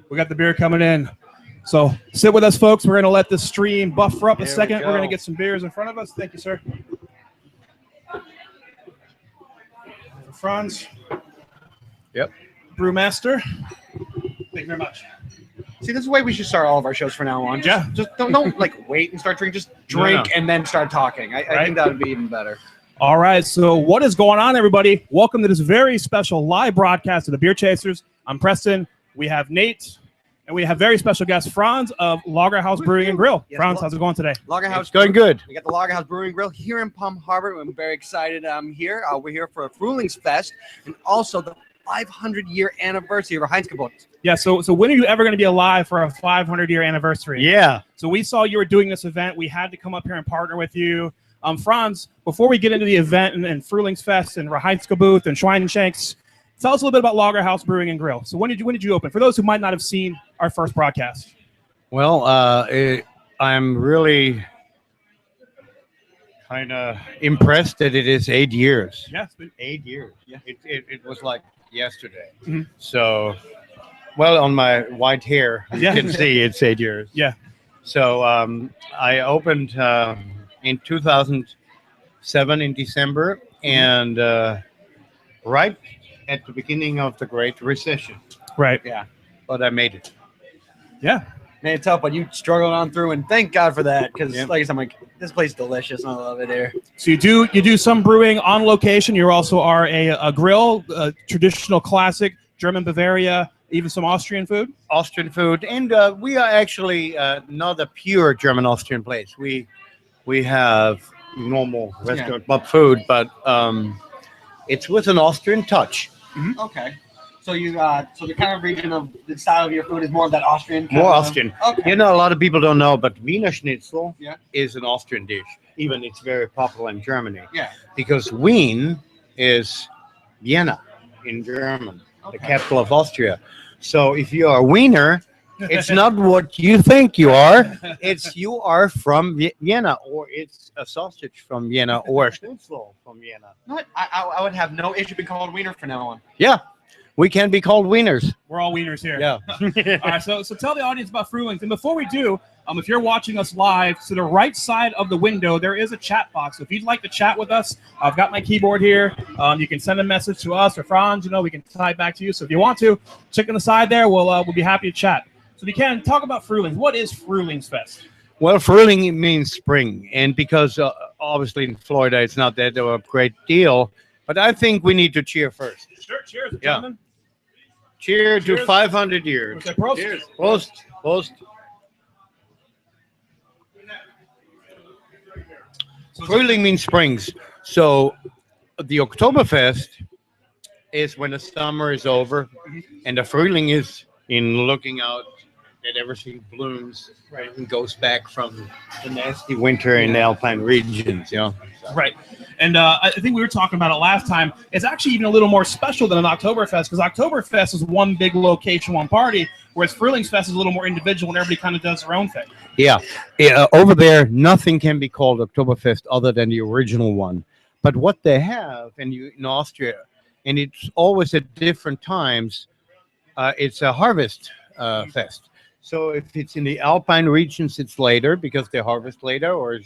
We got the beer coming in. So sit with us, folks. We're going to let this stream buffer up a second. We're going to get some beers in front of us. Thank you, sir. Franz. Yep. Brewmaster. Thank you very much. See, this is the way we should start all of our shows from now on. Just don't like wait and start drinking. Just drink and then start talking. I think that would be even better. All right. So what is going on, everybody? Welcome to this very special live broadcast of the Beer Chasers. I'm Preston. We have Nate. And we have very special guest, Franz of Lagerhaus Brewery and Grill. Yes, Franz, how's it going today? Lagerhaus going good. We got the Lagerhaus Brewery and Grill here in Palm Harbor. I'm very excited here. We're here for a Frühlingsfest and also the 500-year anniversary of Reinheitsgebot. Yeah, so when are you ever going to be alive for a 500-year anniversary? Yeah. So we saw you were doing this event. We had to come up here and partner with you. Franz, before we get into the event and Frühlingsfest and Reinheitsgebot and Schweinshaxe, tell us a little bit about Lagerhaus Brewing and Grill. So when did you open? For those who might not have seen our first broadcast. Well, I'm really kind of impressed that it is 8 years. Yeah, it's been 8 years. Yeah. It was like yesterday. Mm-hmm. So, well, on my white hair, you can see it's 8 years. Yeah. So I opened in 2007 in December, and right at the beginning of the Great Recession. Right. Yeah. But I made it. Yeah. Man, it's tough, but you struggled on through, and thank God for that. Because, like I said, I'm like, this place is delicious, and I love it here. So you do some brewing on location. You also are a grill, a traditional classic German Bavaria, even some Austrian food. Austrian food, and we are actually not a pure German Austrian place. We have normal restaurant food, but it's with an Austrian touch. Mm-hmm. Okay. So so the kind of region of the style of your food is more of that Austrian. More Austrian. Okay. You know, a lot of people don't know, but Wiener Schnitzel Yeah. is an Austrian dish. Even it's very popular in Germany. Yeah. Because Wien is Vienna in German, the capital of Austria. So if you are a Wiener, it's not what you think you are. It's you are from Vienna, or it's a sausage from Vienna, or a schnitzel from Vienna. What? I would have no issue being called wiener from now on. Yeah. We can be called wieners. We're all wieners here. Yeah. All right, so tell the audience about Frühlings. And before we do, if you're watching us live, to the right side of the window, there is a chat box. So if you'd like to chat with us, I've got my keyboard here. You can send a message to us or Franz. We can type back to you. So if you want to, check on the side there. We'll be happy to chat. So if you can, talk about Frühlings. What is Frühlingsfest? Well, Frühling means spring. And because obviously in Florida, it's not that a great deal. But I think we need to cheer first. Sure, cheers, gentlemen. Cheer to 500 years. Okay, Prost. Cheers. Prost. Frühling means springs. So the Oktoberfest is when the summer is over, and the Frühling is in looking out that everything blooms and goes back from the nasty winter in the Alpine regions, Right. And I think we were talking about it last time. It's actually even a little more special than an Oktoberfest, because Oktoberfest is one big location, one party, whereas Frühlingsfest is a little more individual and everybody kind of does their own thing. Yeah. Over there, nothing can be called Oktoberfest other than the original one. But what they have in Austria, and it's always at different times, it's a harvest fest. So if it's in the Alpine regions, it's later because they harvest later, or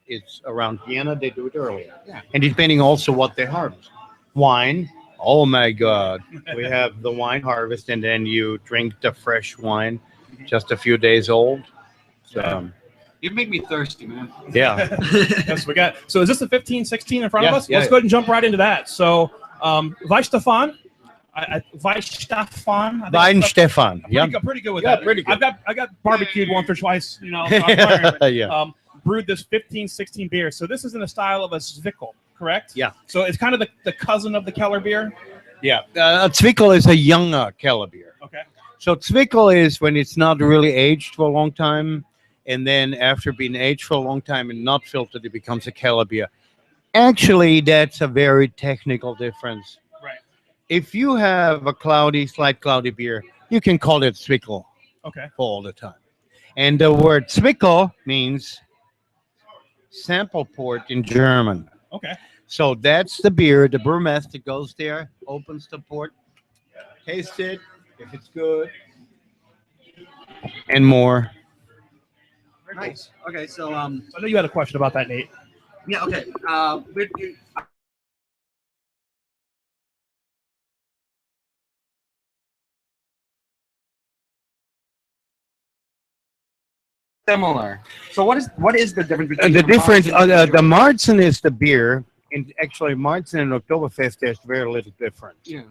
it's around Vienna, they do it earlier. Yeah. And depending also what they harvest. Wine, oh my God. We have the wine harvest, and then you drink the fresh wine, just a few days old. So, You make me thirsty, man. yeah. Yes, we got. So is this the 15-16 in front of us? Yeah, Let's go ahead and jump right into that. So Weichstefan. Weichstefan. Weinstefan. Yeah. Pretty good with that. Pretty good. I got barbecued once or twice. Yeah. Brewed this 15-16 beer. So this is in the style of a Zwickel, correct? Yeah. So it's kind of the cousin of the Keller beer. Yeah. Zwickel is a younger Keller beer. Okay. So Zwickel is when it's not really aged for a long time, and then after being aged for a long time and not filtered, it becomes a Keller beer. Actually, that's a very technical difference. Right. If you have a slight cloudy beer, you can call it Zwickel. Okay. For all the time. And the word Zwickel means sample port in German. Okay. So that's the beer. The brewmaster goes there, opens the port, tastes it. If it's good, and more. Nice. Okay, so I know you had a question about that, Nate. yeah, okay. Similar. So what is the difference between The difference, Marzen and the Marzen is the beer, and actually Marzen and Oktoberfest, there's very little difference. Yeah.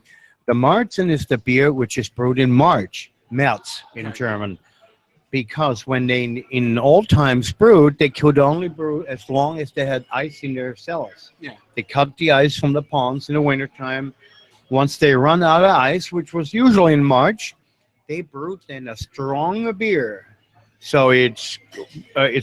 The Marzen is the beer which is brewed in March, März in German, because when they in old times brewed, they could only brew as long as they had ice in their cellars. Yeah. They cut the ice from the ponds in the wintertime. Once they run out of ice, which was usually in March, they brewed then a stronger beer. So it's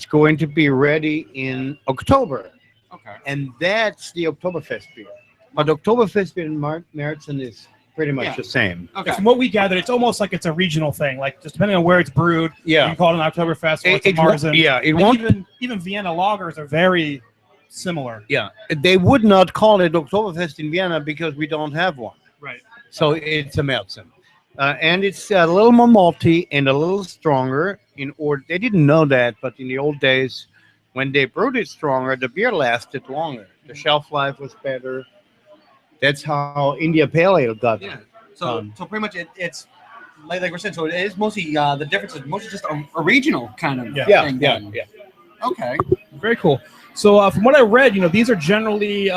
going to be ready in October, Okay. and that's the Oktoberfest beer. But Oktoberfest beer and Märzen is pretty much the same. Okay. From what we gathered, it's almost like it's a regional thing. Like just depending on where it's brewed, Yeah. you call it an Oktoberfest or it's a Marzen. It And won't. even Vienna lagers are very similar. Yeah, they would not call it Oktoberfest in Vienna because we don't have one. Right. So it's a Märzen. And it's a little more malty and a little stronger. They didn't know that, but in the old days, when they brewed it stronger, the beer lasted longer. The shelf life was better. That's how India Pale Ale got. Yeah. So pretty much it's like we're saying. So it is mostly the difference is mostly just a regional kind of thing. then. Okay. Very cool. So from what I read, these are generally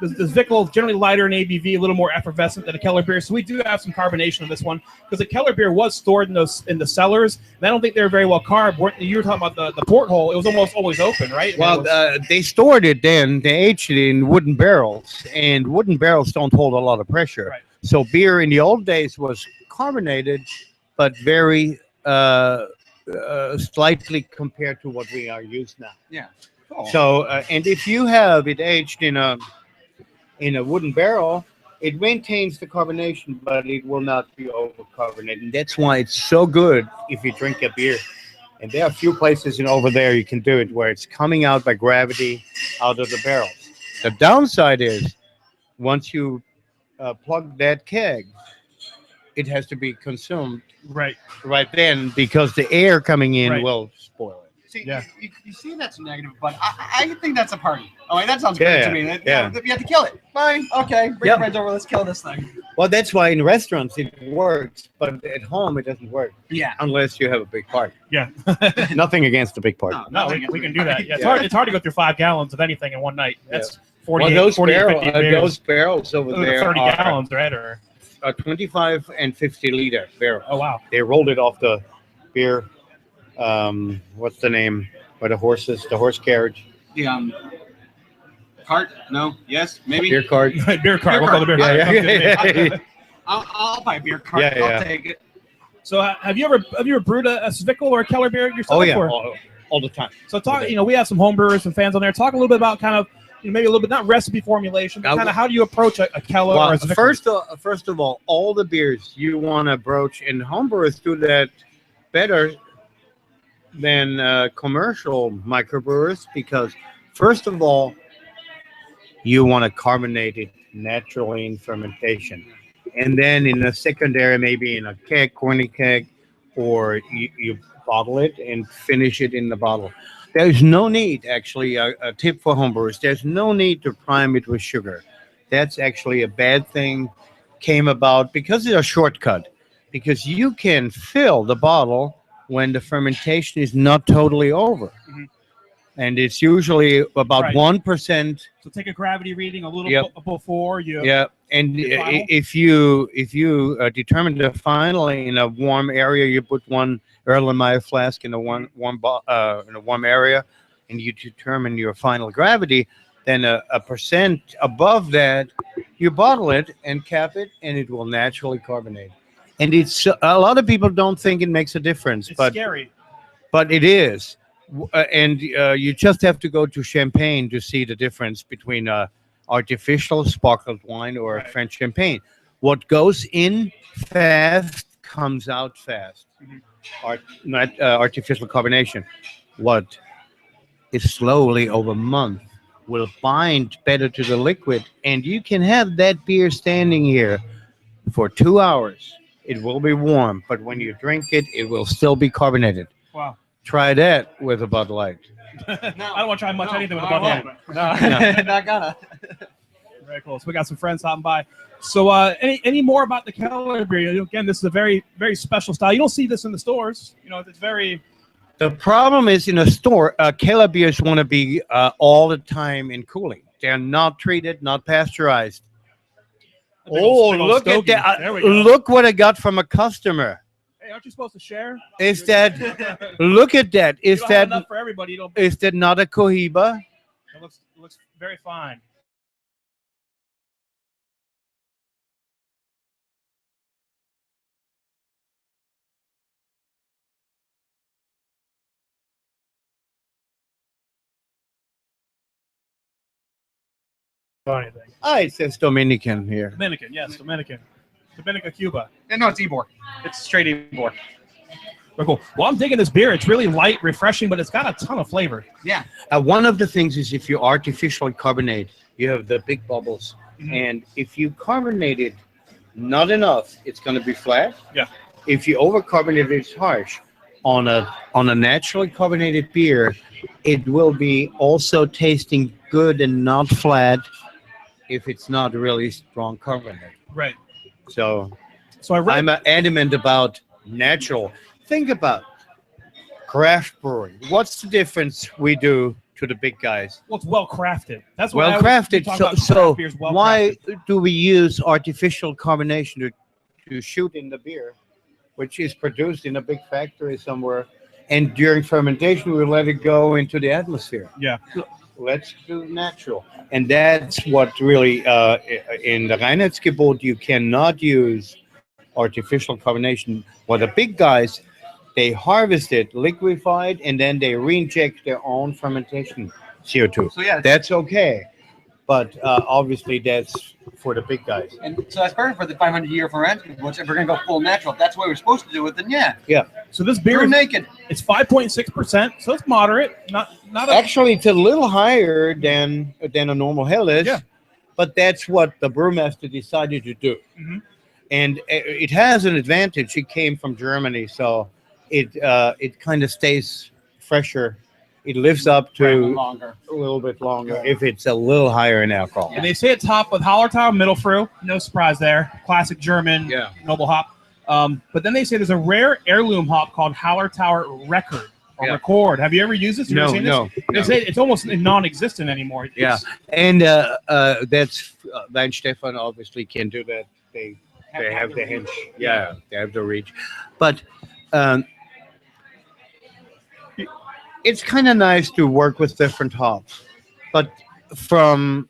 this Vickel is generally lighter in ABV, a little more effervescent than a Keller beer. So we do have some carbonation of this one because the Keller beer was stored in the cellars, and I don't think they were very well carbonated. You were talking about the porthole; it was almost always open, right? Well, they stored it then. They aged it in wooden barrels, and wooden barrels don't hold a lot of pressure. Right. So beer in the old days was carbonated, but very slightly compared to what we are used now. Yeah. Cool. So, and if you have it aged in a wooden barrel, it maintains the carbonation, but it will not be over-carbonated. And that's why it's so good if you drink a beer. And there are a few places over there you can do it where it's coming out by gravity out of the barrels. The downside is once you plug that keg, it has to be consumed right then because the air coming in will spoil it. See, you see that's negative, but I think that's a party. Oh, that sounds great to me. You have to kill it. Fine. Okay. Bring your friends over. Let's kill this thing. Well, that's why in restaurants it works, but at home it doesn't work. Yeah. Unless you have a big party. Yeah. Nothing against a big party. No, we can do that. Yeah, it's hard to go through 5 gallons of anything in one night. That's 40 those 50 those barrels over there 30 are gallons, right? Or 25 and 50 liter barrels. Oh, wow. They rolled it off the beer. What's the name? Where the horse carriage. The cart? No. Yes. Maybe. Beer cart. Beer cart. We'll call the beer cart. Yeah. I'll buy a beer cart. I'll take it. So have you ever brewed a Zwickel or a Keller beer yourself? Oh yeah, or? all the time. So talk. We have some home brewers and fans on there. Talk a little bit about kind of maybe a little bit not recipe formulation, but kind of how do you approach a Keller or a Zwickel? First of all the beers you want to broach, and home brewers do that better than commercial microbrewers because first of all you want to carbonate it naturally in fermentation, and then in a secondary, maybe in a keg, corny keg, or you bottle it and finish it in the bottle. There's no need, actually, a tip for homebrewers, there's no need to prime it with sugar. That's actually a bad thing, came about because it's a shortcut, because you can fill the bottle when the fermentation is not totally over. Mm-hmm. And it's usually about 1%. So take a gravity reading a little before you. Yeah, and if you determine the final in a warm area, you put one Erlenmeyer flask in a warm area, and you determine your final gravity. Then a percent above that, you bottle it and cap it, and it will naturally carbonate. And it's a lot of people don't think it makes a difference, but scary. But it is. And you just have to go to Champagne to see the difference between artificial sparkled wine or French champagne. What goes in fast comes out fast. Mm-hmm. Not artificial carbonation. What is slowly over months will bind better to the liquid, and you can have that beer standing here for 2 hours it will be warm, but when you drink it, it will still be carbonated. Wow. Try that with a Bud Light. I don't want to try much anything with a I Bud Light. won't. No, not gonna. Very cool. So we got some friends hopping by. So any more about the Keller beer? Again, this is a very, very special style. You don't see this in the stores. You know, it's very... The problem is in a store, Keller beers want to be all the time in cooling. They're not treated, not pasteurized. big old- big old Look at stogie. that. There we go. Look what I got from a customer. Hey, aren't you supposed to share? Is that, look at that. You Is don't have that, enough for everybody. You don't... is that not a Cohiba? It looks very fine. Anything. It says Dominican here. Dominican, yes, Dominican. Dominica, Cuba. Yeah, no, it's Ebor. It's straight Ebor. Very cool. Well, I'm digging this beer. It's really light, refreshing, but it's got a ton of flavor. Yeah. One of the things is if you artificially carbonate, you have the big bubbles. Mhm. And if you carbonate it not enough, it's going to be flat. Yeah. If you overcarbonate it, it's harsh. On a naturally carbonated beer, it will be also tasting good and not flat if it's not really strong carbonate. Right. So So I read. I'm adamant about natural. Think about craft brewing. What's the difference we do to the big guys? Well, it's well crafted. That's what Well crafted. So well why do we use artificial carbonation to shoot in the beer, which is produced in a big factory somewhere, and during fermentation we let it go into the atmosphere? Yeah. Let's do natural. And that's what really, in the Reinheitsgebot, you cannot use artificial carbonation. Well, the big guys, they harvest it, liquefy it, and then they re-inject their own fermentation CO2. So yeah, That's okay. But obviously that's for the big guys. and so that's perfect for the 500-year forensic. Which if we're gonna go full natural, if that's what we're supposed to do it, then yeah. So this beer Beer is naked. it's 5.6%, so it's moderate. Not a Actually, it's a little higher than a normal hell is. Yeah. But that's what the brewmaster decided to do. Mhm. And it has an advantage. It came from Germany, so it kind of stays fresher. It lives up to Longer. a little bit longer if it's a little higher in alcohol. And they say it top with Hallertau, middle fruit. No surprise there. Classic German Yeah. noble hop. But then they say there's a rare heirloom hop called Hallertauer Record or Yeah. Record. Have you ever used this? You ever No, seen no, this? They no. say it's almost non-existent anymore. Yeah, It's- and that's Van Stefan obviously can do that. They have the hinge. Yeah, they have the reach. But it's kind of nice to work with different hops. But from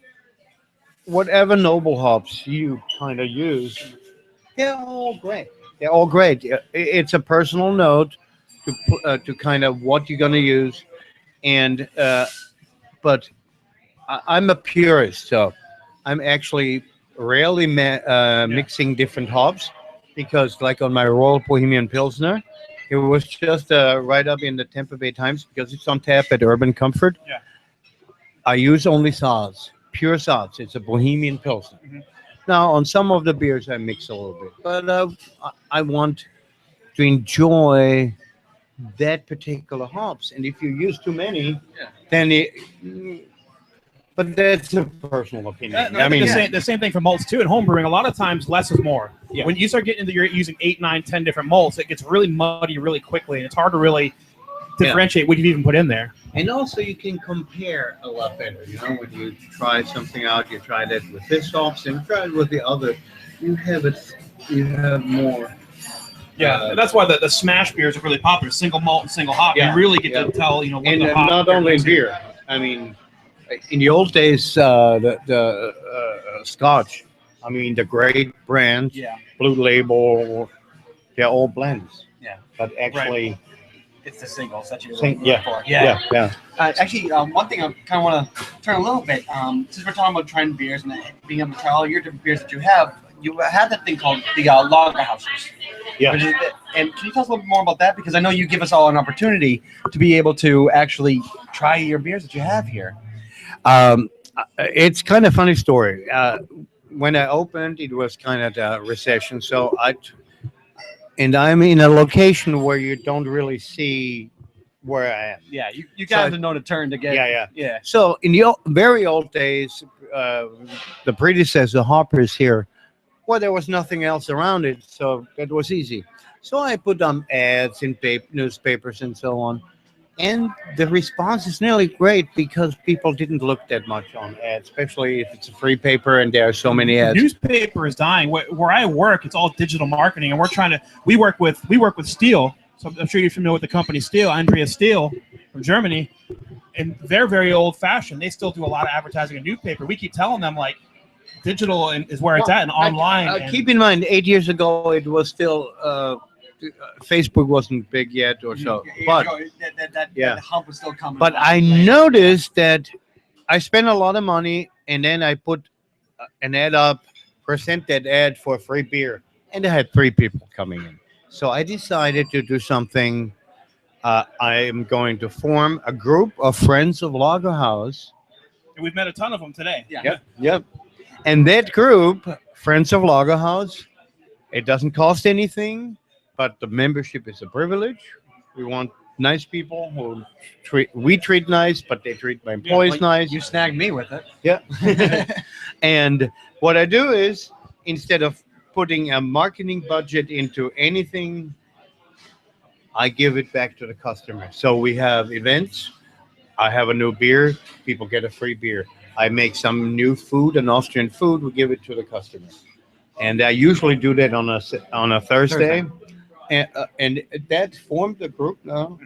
whatever noble hops you kind of use, they're all great. They're all great. It's a personal note to kind of what you're going to use. And but I'm a purist, so I'm actually rarely mixing different hops because, like on my Royal Bohemian Pilsner, it was just right up in the Tampa Bay Times because it's on tap at Urban Comfort. Yeah. I use only sods, pure sods. It's a Bohemian Pilsner. Mhm. Now, on some of the beers, I mix a little bit, but I want to enjoy that particular hops. And if you use too many, then but that's a personal opinion. I mean, the same thing for malts too. In home brewing, a lot of times less is more. Yeah. When you start getting into you're using 8, 9, 10 different malts, it gets really muddy really quickly, and it's hard to really differentiate what you've even put in there. And also, you can compare a lot better. You know, when you try something out, you try that with this hops and try it with the other. You have it. You have more. Yeah, and that's why the smash beers are really popular. Single malt and single hop. Yeah. You really get to tell, what And the hop. not they're only mixing. beer. I mean, in the old days, the Scotch. I mean, the great brands, Yeah. Blue Label, they're all blends. Yeah. But actually, It's the singles that you yeah, for. yeah. Actually, one thing I kind of want to turn a little bit. Since we're talking about trying beers and being able to try all your different beers that you have that thing called the Lagerhauses. Yeah. And can you tell us a little bit more about that? Because I know you give us all an opportunity to be able to actually try your beers that you have here. It's kind of funny story. When I opened, it was kind of the recession, so and I'm in a location where you don't really see where I am. Yeah, you So got to know to turn to get. Yeah. So in the very old days, the predecessor hoppers here, well, there was nothing else around it, so it was easy. So I put on ads in newspapers and so on, and the response is nearly great because people didn't look that much on ads, especially if it's a free paper and there are so many ads. Newspaper is dying. Where I work, it's all digital marketing, and we work with Steel. So I'm sure you're familiar with the company Steel, Andrea Steel from Germany, and they're very old fashioned. They still do a lot of advertising in newspaper. We keep telling them like digital is where it's at, and online. Keep in mind, 8 years ago it was still Facebook wasn't big yet or so, but that hump was still coming. But I noticed that I spent a lot of money, and then I put an ad up, present that ad for free beer, and I had 3 people coming in. So I decided to do something. I am going to form a group of friends of Lagerhaus. And we've met a ton of them today. Yeah. Yep. And that group, Friends of Lagerhaus, it doesn't cost anything, but the membership is a privilege. We want nice people who we treat nice, but they treat my employees nice. You snagged me with it. Yeah. And what I do is, instead of putting a marketing budget into anything, I give it back to the customer. So we have events. I have a new beer. People get a free beer. I make some new food, an Austrian food. We give it to the customer. And I usually do that on a Thursday. And that formed a group now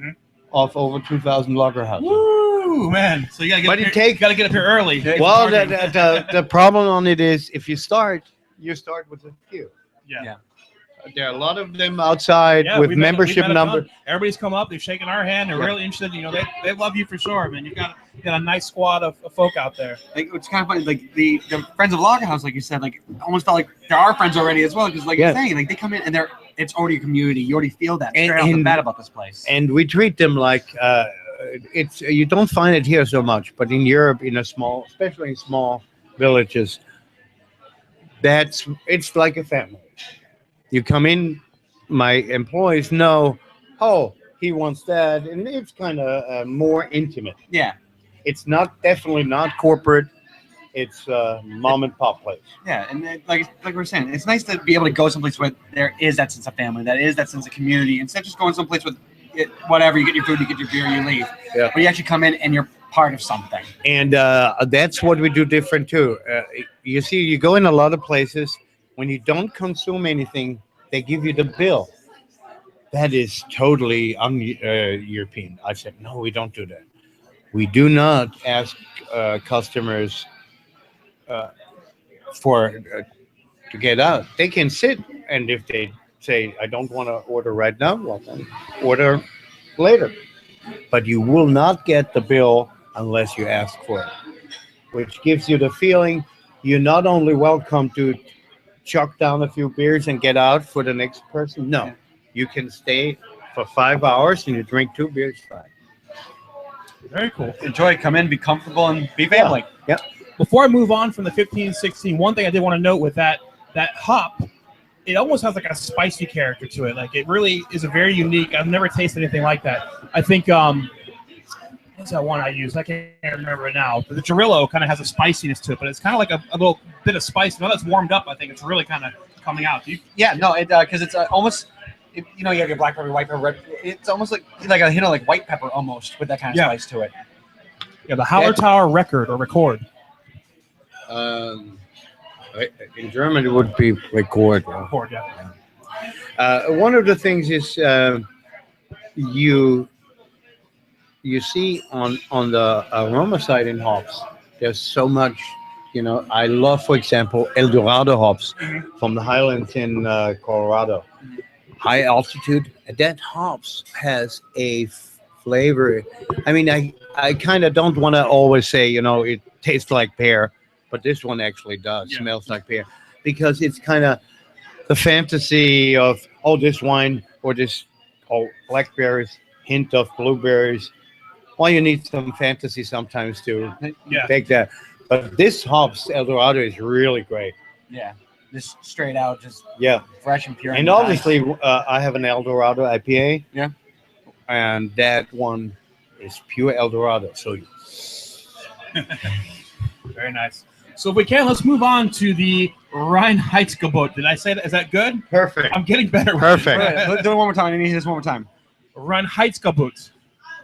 of over 2,000 Lagerhouses. Woo, man! So you gotta get up here early. Well, the problem on it is if you start with a few. Yeah. There are a lot of them outside with membership number. Everybody's come up. They've shaken our hand. They're really interested. You know, they love you for sure, man. You got a nice squad of folk out there. Like, it's kind of funny. Like the friends of Lagerhaus, like you said, like almost felt like they're our friends already as well. Because like you're saying, like they come in and it's already a community. You already feel that straight off the bat about this place. And we treat them like it's. You don't find it here so much, but in Europe, especially in small villages, it's like a family. You come in, my employees know, oh, he wants that, and it's kind of more intimate. Yeah. It's definitely not corporate. It's a mom and pop place. Yeah, and like we were saying, it's nice to be able to go someplace where there is that sense of family, that is that sense of community, instead of just going someplace with whatever, you get your food, you get your beer, you leave. Yeah. But you actually come in and you're part of something. And that's what we do different too. You see, you go in a lot of places, when you don't consume anything, they give you the bill. That is totally un-European. I said, no, we don't do that. We do not ask customers to get out. They can sit, and if they say, I don't want to order right now, well, then order later. But you will not get the bill unless you ask for it, which gives you the feeling you're not only welcome to chuck down a few beers and get out for the next person. No, you can stay for 5 hours and you drink 2 beers. Fine. Very cool. Enjoy, come in, be comfortable, and be family. Yeah. Before I move on from the 15-16, one thing I did want to note with that hop, it almost has like a spicy character to it. Like it really is a very unique. I've never tasted anything like that. I think what's that one I use? I can't remember it now. But the Cirillo kind of has a spiciness to it, but it's kind of like a little bit of spice. Now that's warmed up, I think it's really kind of coming out. Because it's almost, you have your black pepper, white pepper, red. It's almost like a hint of like white pepper almost with that kind of spice to it. Yeah, the Hallertauer record. In German, it would be record. Record, yeah. One of the things is you see on the aroma side in hops, there's so much, I love, for example, El Dorado hops from the highlands in Colorado. High altitude, that hops has a flavor. I mean, I kind of don't want to always say, it tastes like pear, but this one actually does. Smells like pear, because it's kind of the fantasy of, this wine or this, blackberries, hint of blueberries. Well, you need some fantasy sometimes to take that. But this hops, El Dorado, is really great. Yeah. just straight out, just fresh and pure. And obviously, I have an Eldorado IPA. Yeah. And that one is pure Eldorado. So Very nice. So if we can, let's move on to the Reinheitsgebot. Did I say that? Is that good? perfect. I'm getting better. With Perfect. it. Let's do it one more time. I need to hear this one more time. Reinheitsgebot.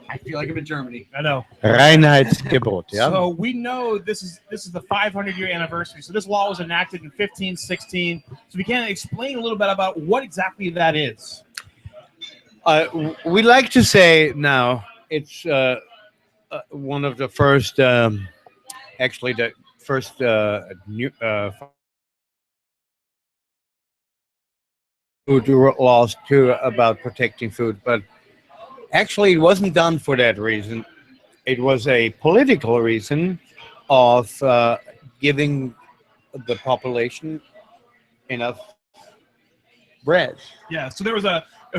I feel like I'm in Germany. I know. Reinheitsgebot. Yeah. So we know this is the 500-year anniversary. So this law was enacted in 1516. So we can explain a little bit about what exactly that is. We like to say now it's one of the first, actually the first new food laws too about protecting food, but actually it wasn't done for that reason. It was a political reason of giving the population enough bread. Yeah. So there was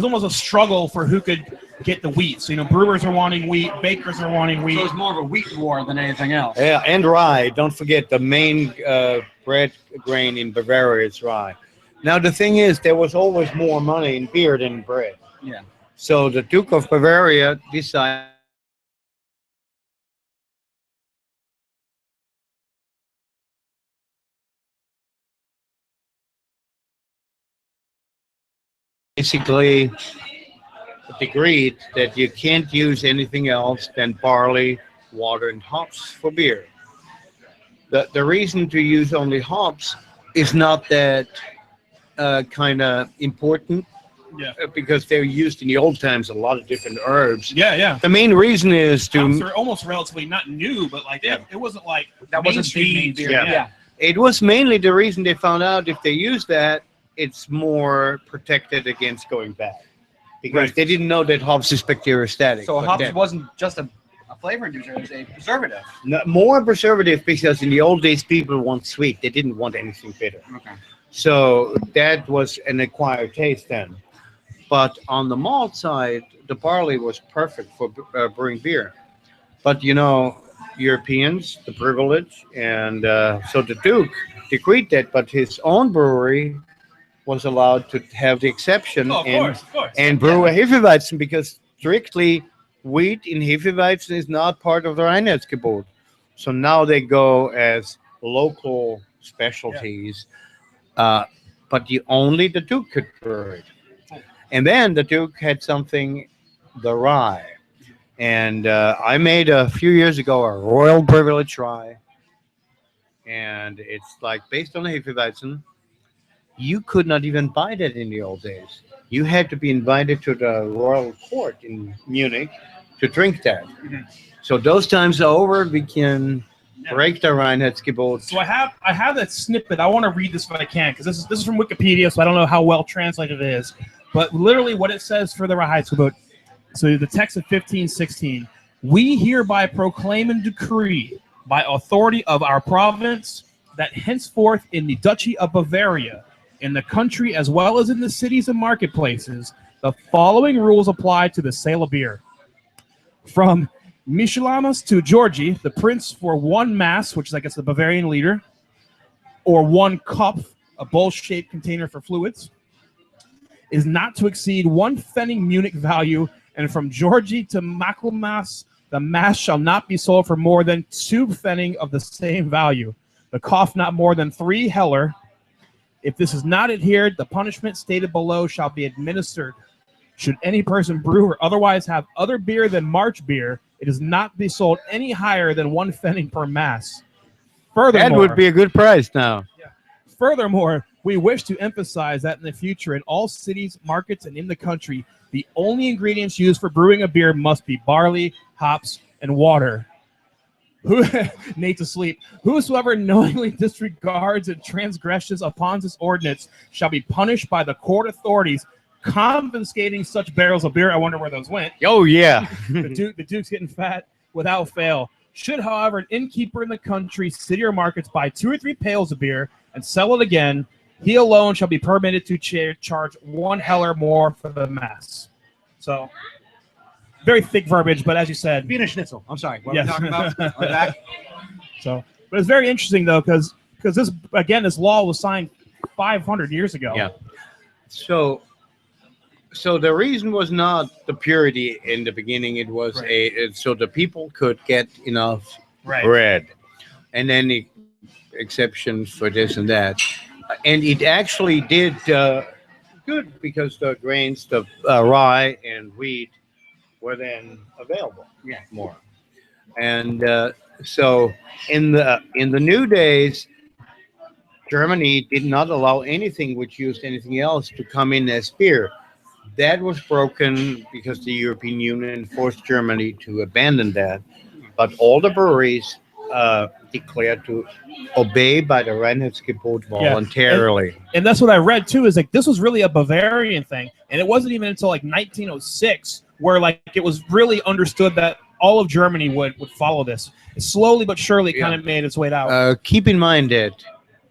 almost a struggle for who could get the wheat. So brewers are wanting wheat, bakers are wanting wheat. So it's more of a wheat war than anything else. Yeah, and rye. Don't forget the main bread grain in Bavaria is rye. Now the thing is, there was always more money in beer than in bread. Yeah. So the Duke of Bavaria decided basically agreed that you can't use anything else than barley, water, and hops for beer. The reason to use only hops is not that kind of important. Yeah. Because they're used in the old times a lot of different herbs. Yeah. The main reason is Hops to are almost relatively not new, but like it wasn't like That wasn't big mainstream beer. beer. Yeah. it was mainly the reason they found out if they use that, it's more protected against going bad. Because they didn't know that hops is bacteriostatic. So but hops then- wasn't just a flavor inducer; it was a preservative. No, more preservative because in the old days people want sweet. They didn't want anything bitter. Okay. So that was an acquired taste then. But on the malt side, the barley was perfect for brewing beer. But Europeans, the privilege, and so the Duke decreed that, but his own brewery was allowed to have the exception Oh, of course. and brew a Hefeweizen because strictly wheat in Hefeweizen is not part of the Reinheitsgebot. So now they go as local specialties, but only the Duke could brew it. And then the Duke had something, the rye. And I made a few years ago a Royal Privilege rye. And it's like based on the Hefeweizen. You could not even buy that in the old days. You had to be invited to the royal court in Munich to drink that. Mhm. So those times are over. We can break the Reinheitsgebot. So I have that snippet. I want to read this if I can because this is from Wikipedia, so I don't know how well translated it is. But literally what it says for the Reinheitsgebot. So the text of 1516. We hereby proclaim and decree by authority of our province that henceforth in the Duchy of Bavaria, in the country as well as in the cities and marketplaces, the following rules apply to the sale of beer. From Michelamas to Georgie, the prince for one mass, which is I guess the Bavarian liter, or one Kopf, a bowl-shaped container for fluids, is not to exceed 1 pfennig Munich value, and from Georgie to Michaelmas, the mass shall not be sold for more than 2 pfennig of the same value. The Kopf not more than 3 heller. If this is not adhered, the punishment stated below shall be administered. Should any person brew or otherwise have other beer than March beer, it is not be sold any higher than 1 pfennig per mass. Furthermore, That would be a good price now. Furthermore, we wish to emphasize that in the future, in all cities, markets, and in the country, the only ingredients used for brewing a beer must be barley, hops, and water. Nate's asleep. Whosoever knowingly disregards and transgresses upon this ordinance shall be punished by the court authorities, confiscating such barrels of beer. I wonder where those went. Oh, yeah. The Duke's getting fat without fail. Should, however, an innkeeper in the country, city, or markets buy 2 or 3 pails of beer and sell it again, he alone shall be permitted to charge 1 heller more for the mass. So, very thick verbiage, but as you said, Wiener Schnitzel. I'm sorry. What Yes. are we talking about? We're back. So, but it's very interesting though, because this law was signed 500 years ago. Yeah. So the reason was not the purity in the beginning. It was so the people could get enough bread, and then the exceptions for this and that, and it actually did good because the grains, the rye and wheat, were then available. Yeah. More, and so in the new days, Germany did not allow anything which used anything else to come in as beer. That was broken because the European Union forced Germany to abandon that. But all the breweries declared to obey by the Reinheitsgebot voluntarily. And that's what I read too, is like this was really a Bavarian thing. And it wasn't even until like 1906 where like it was really understood that all of Germany would follow this. Slowly but surely kind of made its way out. Keep in mind that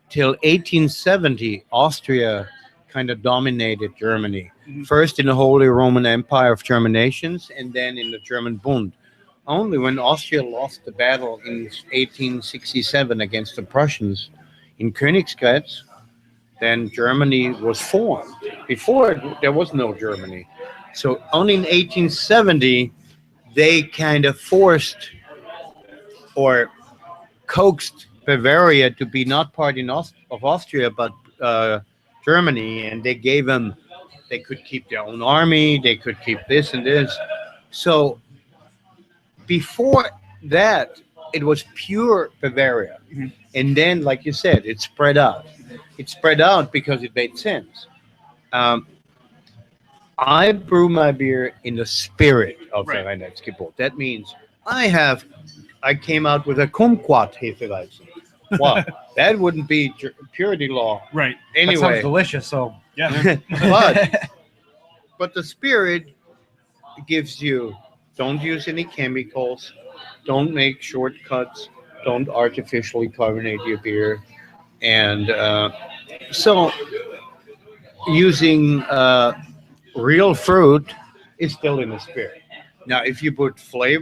till 1870, Austria kind of dominated Germany. First in the Holy Roman Empire of German nations, and then in the German Bund. Only when Austria lost the battle in 1867 against the Prussians in Königsgrätz, then Germany was formed. Before, there was no Germany. So only in 1870, they kind of forced or coaxed Bavaria to be not part of Austria, but Germany, and they gave them, they could keep their own army, they could keep this and this. So before that, it was pure Bavaria. And then, like you said, it spread out. It spread out because it made sense. I brew my beer in the spirit of the Reinheitsgebot. That means I came out with a Kumquat Hefeweizen. Well, that wouldn't be purity law. Right. Anyway. That sounds delicious, so. Yeah. but the spirit gives you, don't use any chemicals, don't make shortcuts, don't artificially carbonate your beer. And so using real fruit is still in the spirit. Now, if you put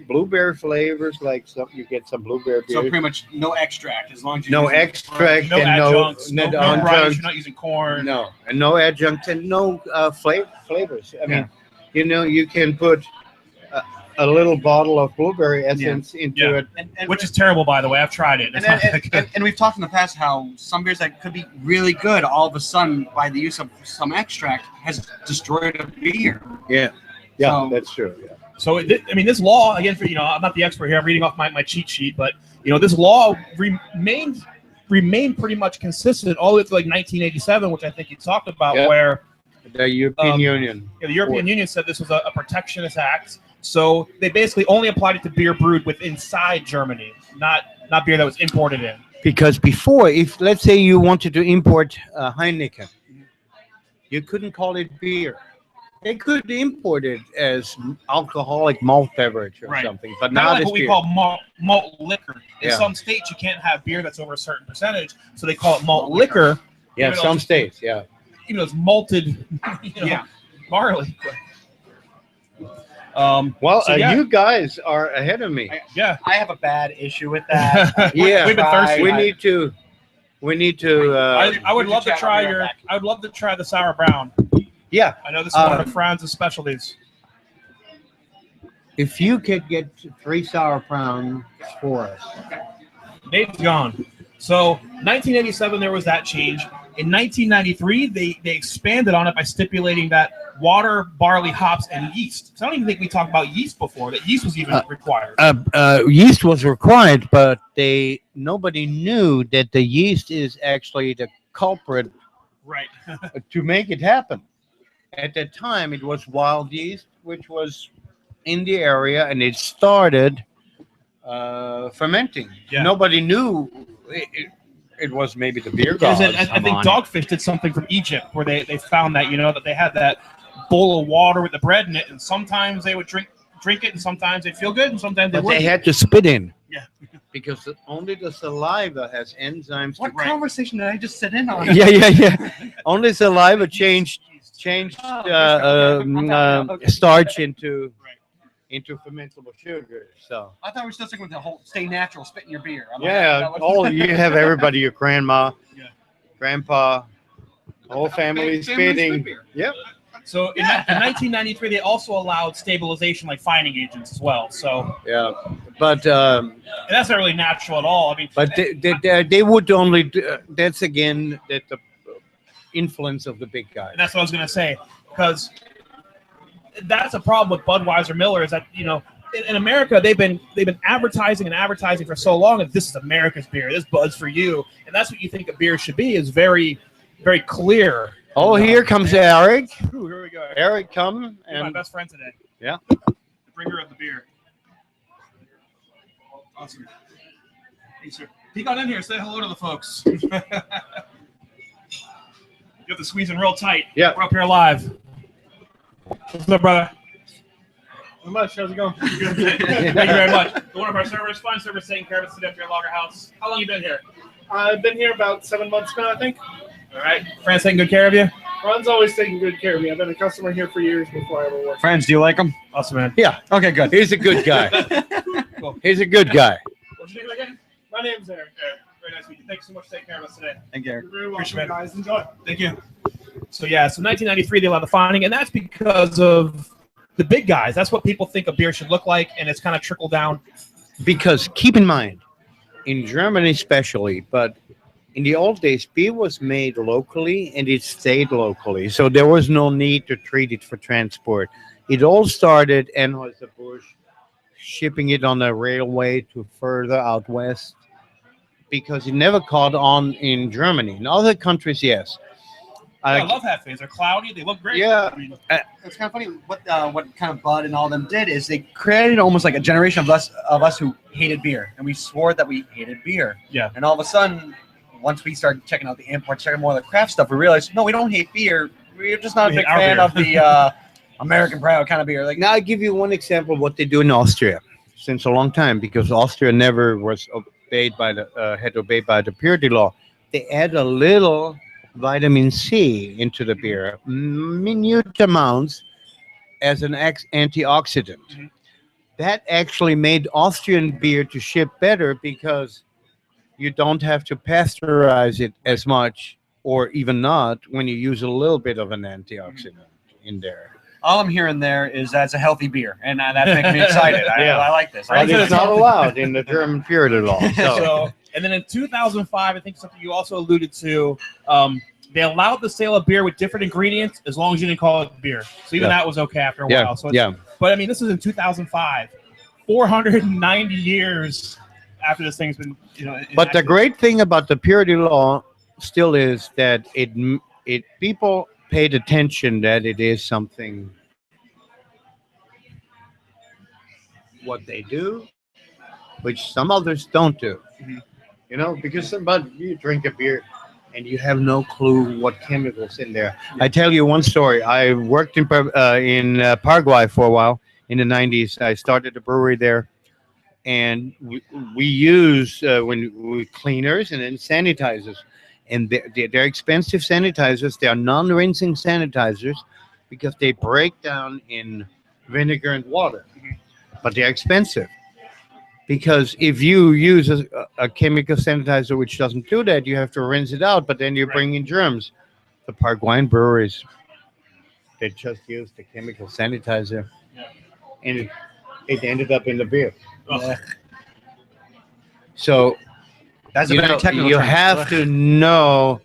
blueberry flavors, like you get some blueberry beer. So pretty much no extract, as long as you no extract, no and adjuncts, no adjuncts. rice, you're not using corn. No, and no adjuncts and no flavors. I mean, you can put a little bottle of blueberry essence into it, which is terrible, by the way. I've tried it. And we've talked in the past how some beers that could be really good, all of a sudden, by the use of some extract, has destroyed a beer. Yeah, so, that's true. Yeah. So, this law, again, I'm not the expert here. I'm reading off my cheat sheet, but, this law remained pretty much consistent all the way to like 1987, which I think you talked about, where the European Union. Yeah, the European Union said this was a protectionist act. So they basically only applied it to beer brewed inside Germany, not beer that was imported in. Because before, if let's say you wanted to import Heineken, you couldn't call it beer. They could import it as alcoholic malt beverage or something, but not as what we beer. call malt liquor. In some states, you can't have beer that's over a certain percentage, so they call it malt liquor. Yeah, some states, even though it's malted, barley. You guys are ahead of me. I have a bad issue with that. We've been thirsty. We need to. I would love to try I would love to try the sour brown. Yeah, I know this is one of Franz's specialties. If you could get 3 sour browns for us, Nate's gone. So 1987, there was that change. In 1993, they expanded on it by stipulating that water, barley, hops, and yeast. So I don't even think we talked about yeast before, that yeast was even required. Yeast was required, but nobody knew that the yeast is actually the culprit to make it happen. At that time, it was wild yeast, which was in the area, and it started fermenting. Nobody knew it was maybe the beer gods. I think Dogfish did something from Egypt where they found that, that they had that bowl of water with the bread in it, and sometimes they would drink it, and sometimes they'd feel good, and sometimes they wouldn't. They had to spit in. Yeah. Because only the saliva has enzymes. What conversation did I just sit in on? Yeah. Only saliva changed starch into fermentable sugar. So I thought we were still sticking with the whole stay natural, spit in your beer. You have everybody, your grandma, grandpa, Whole family spitting. Yep. So in 1993, they also allowed stabilization like fining agents as well. So Yeah, but and that's not really natural at all. I mean, but they would only. That's again that the influence of the big guys. and that's what I was gonna say, because that's a problem with Budweiser, Miller, is that in America they've been advertising for so long that this is America's beer, this Bud's for you, and that's what you think a beer should be, is very, very clear. Oh, here comes Eric. Ooh, here we go. Eric, come You're my and best friend today. yeah. The bringer of the beer. Awesome. Thanks, sir. Peek on in here. Say hello to the folks. You have to squeeze in real tight. Yeah. We're up here live. What's up, brother? Not much. How's it going? Good. Thank you very much. One of our servers, fine servers, taking care of us today up here at Lagerhaus. How long you been here? I've been here about 7 months now, I think. All right. Fran's taking good care of you? Ron's always taking good care of me. I've been a customer here for years before I ever worked. Friends, do you like them? Awesome, man. Yeah. Okay, good. He's a good guy. Cool. He's a good guy. What's your name again? My name's Eric. Very nice to meet you. Thanks so much for taking care of us today. Thank you. You're very welcome, Appreciate it. guys. Enjoy. Thank you. So 1993 they allowed the fining, and that's because of the big guys. That's what people think a beer should look like, and it's kind of trickled down. Because keep in mind, in Germany especially, but in the old days, beer was made locally and it stayed locally. So there was no need to treat it for transport. It all started Anheuser-Busch shipping it on a railway to further out west, because it never caught on in Germany. In other countries, yes. I love Hefes. They're cloudy. They look great. Yeah. I mean, It's kind of funny what kind of Bud and all them did is they created almost like a generation of us who hated beer, and we swore that we hated beer. Yeah. And all of a sudden, once we started checking out the imports, checking more of the craft stuff, we realized no, we don't hate beer. We're just not a We big hate our fan beer. of the American proud kind of beer. Like Now I'll give you one example of what they do in Austria since a long time, because Austria never was obeyed by the purity law. They add a little vitamin C into the beer, minute amounts, as an antioxidant. Mhm. That actually made Austrian beer to ship better, because you don't have to pasteurize it as much, or even not, when you use a little bit of an antioxidant in there. all I'm hearing there is that's a healthy beer, and that's making me excited. Yeah. I like this. Right. But it's not allowed in the German purity law. So, and then in 2005, I think something you also alluded to, they allowed the sale of beer with different ingredients as long as you didn't call it beer. So even that was okay after a while. So But I mean, this is in 2005, 490 years after this thing's been, But the great thing about the purity law still is that it people paid attention that it is something what they do, which some others don't do. Mhm. Because you drink a beer and you have no clue what chemicals in there. I tell you one story. I worked in Paraguay for a while in the 90s. I started a brewery there, and we use cleaners and then sanitizers, and they're expensive sanitizers. They are non-rinsing sanitizers because they break down in vinegar and water, but they're expensive. Because if you use a chemical sanitizer which doesn't do that, you have to rinse it out, but then you bring in germs. The Paraguayan breweries, they just used the chemical sanitizer, and it ended up in the beer. Oh. So That's a very technical you term. have to know.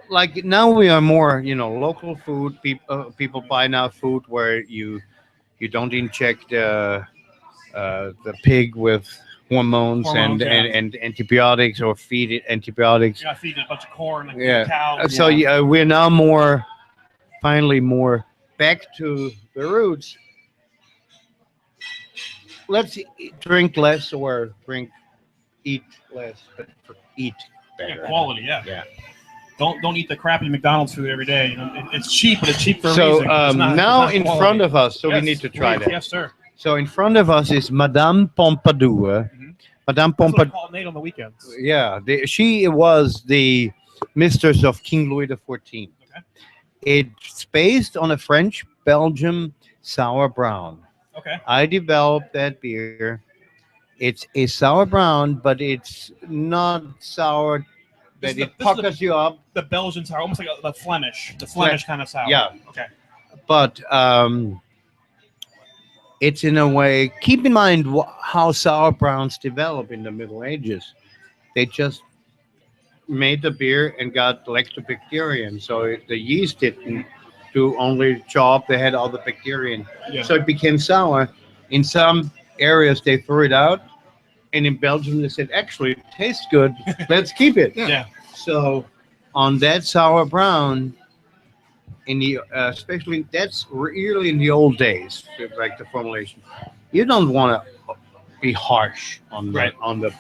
Like now we are more, local food. People buy now food where you don't inject the pig with hormones and antibiotics, or feed it antibiotics. You're not feeding a bunch of corn like Yeah. a cow. So we're now finally more back to the roots. Let's drink less or eat less, but eat better. Quality, yeah. Yeah. Don't eat the crappy McDonald's food every day. It's cheap, but it's cheap for a So reason. It's not now in quality. front of us, so we Yes, need to try please. that. Yes, sir. So in front of us is Madame Pompadour. Mhm. Madame That's what I Pompadour. call Nate on the weekends. Yeah, she was the mistress of King Louis XIV. Okay. It's based on a French-Belgian sour brown. Okay. I developed that beer. It's a sour brown, but it's not sour This that is it puckers you up. the Belgian sour, almost like the Flemish kind of sour. Yeah. Okay. But it's in a way. Keep in mind how sour browns develop in the Middle Ages. They just made the beer and got lactobacterium, so the yeast didn't do only job; they had all the bacterium, Yeah. so it became sour. In some areas, they threw it out, and in Belgium, they said, "Actually, it tastes good. Let's keep it." Yeah. So, on that sour brown, in the especially that's really in the old days, like the formulation. You don't want to be harsh on Right. the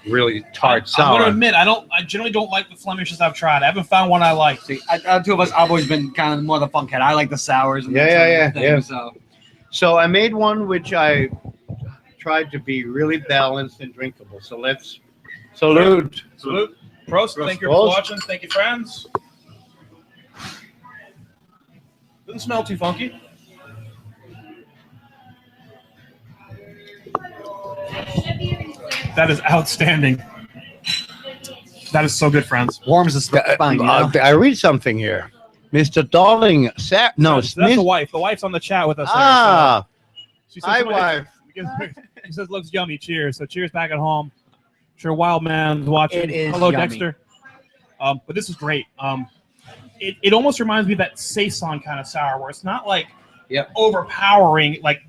really tart I'm sour. gonna admit, I generally don't like the Blemishes I've tried. I haven't found one I like. See, two of us, I've always been kind of more the funk head. I like the sours. And Yeah, that sort of yeah, thing, yeah. So So I made one which I tried to be really balanced and drinkable. So let's salute. Salute. Prost. Thank you for Prost. watching. Thank you, friends. Doesn't smell too funky. That is outstanding. That is so good, friends. warms the spine. You know? I read something here. Mr. Darling, no, That's the wife. The wife's on the chat with us. there, Ah, so she says hi, somebody- wife. She says looks yummy. Cheers. So cheers back at home. I'm sure Wild Man's watching. It is Hello, yummy. Dexter. But this is great. It almost reminds me of that saison kind of sour, where it's not like Yep. overpowering. Like,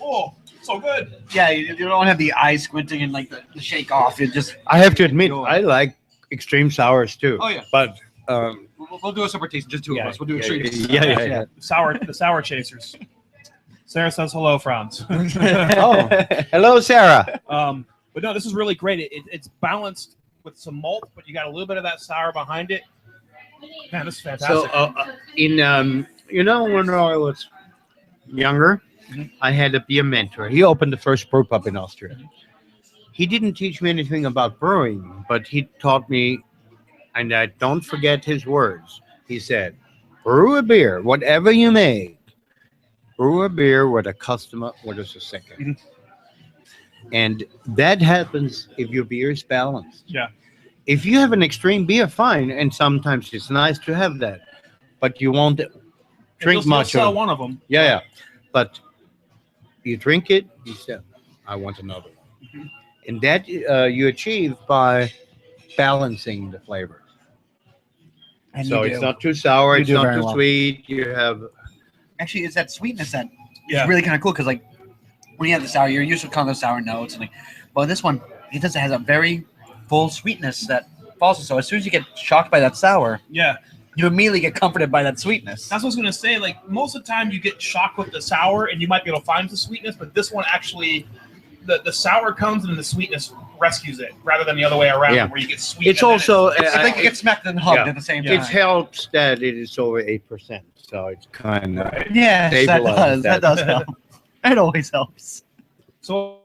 oh, so good. Yeah, you don't have the eyes squinting and like the shake off. It just. I have to admit, Enjoy. I like extreme sours too. Oh yeah. But We'll do a separate taste, just two yeah, of us. We'll do yeah, extreme. yeah. The sour chasers. Sarah says hello, Franz. Oh, hello, Sarah. But no, this is really great. It's balanced with some malt, but you got a little bit of that sour behind it. Man, this is fantastic. So when I was younger, I had a beer mentor. He opened the first brew pub in Austria. He didn't teach me anything about brewing, but he taught me, and I don't forget his words. He said, brew a beer, whatever you make, brew a beer where the customer orders a second. And that happens if your beer is balanced. Yeah. If you have an extreme beer, fine, and sometimes it's nice to have that, but you won't drink You'll much sell of. one of them. Yeah. But you drink it, you say, I want another one. And that you achieve by balancing the flavors. And So you it's do. not too sour, You it's do not very too well. sweet. You have Actually, it's that sweetness that Yeah. is really kind of cool because like when you have the sour, you're used to kind of the sour notes and like, but this one it has a very full sweetness that falls. So as soon as you get shocked by that sour, Yeah. you immediately get comforted by that sweetness. That's what I was gonna say. Like most of the time, you get shocked with the sour, and you might be able to find the sweetness. But this one actually, the sour comes and the sweetness rescues it, rather than the other way around, Yeah. where you get sweet. it's and then also It's like you get smacked and hugged Yeah. at the same Yeah. time. it helps that it is over 8%. So it's kind of Yes, that stabilizes does. that. That does help. It always helps. So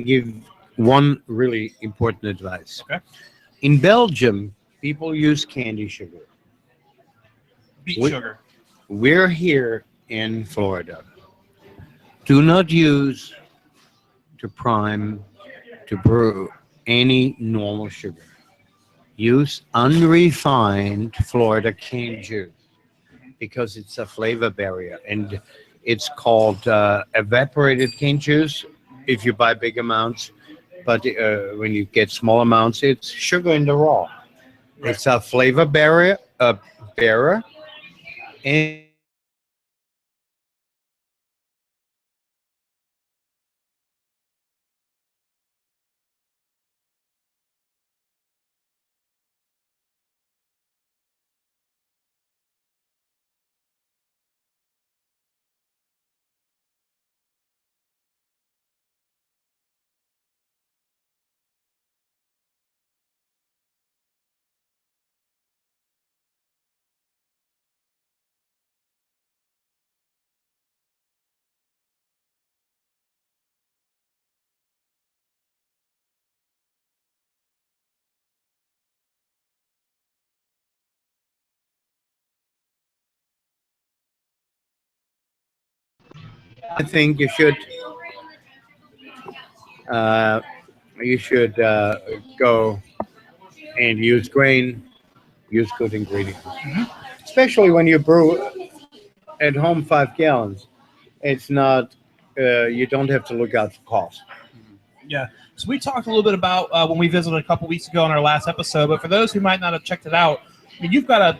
give one really important advice. Okay. In Belgium, people use candy sugar. beet What- sugar. We're here in Florida. Do not use to prime, to brew any normal sugar. Use unrefined Florida cane juice because it's a flavor barrier, and it's called evaporated cane juice if you buy big amounts. But when you get small amounts, it's sugar in the raw. Right. It's a flavor barrier, and I think you should go and use good ingredients, especially when you brew at home 5 gallons. It's not you don't have to look out for cost. Yeah. So we talked a little bit about when we visited a couple weeks ago on our last episode. But for those who might not have checked it out, I mean, you've got a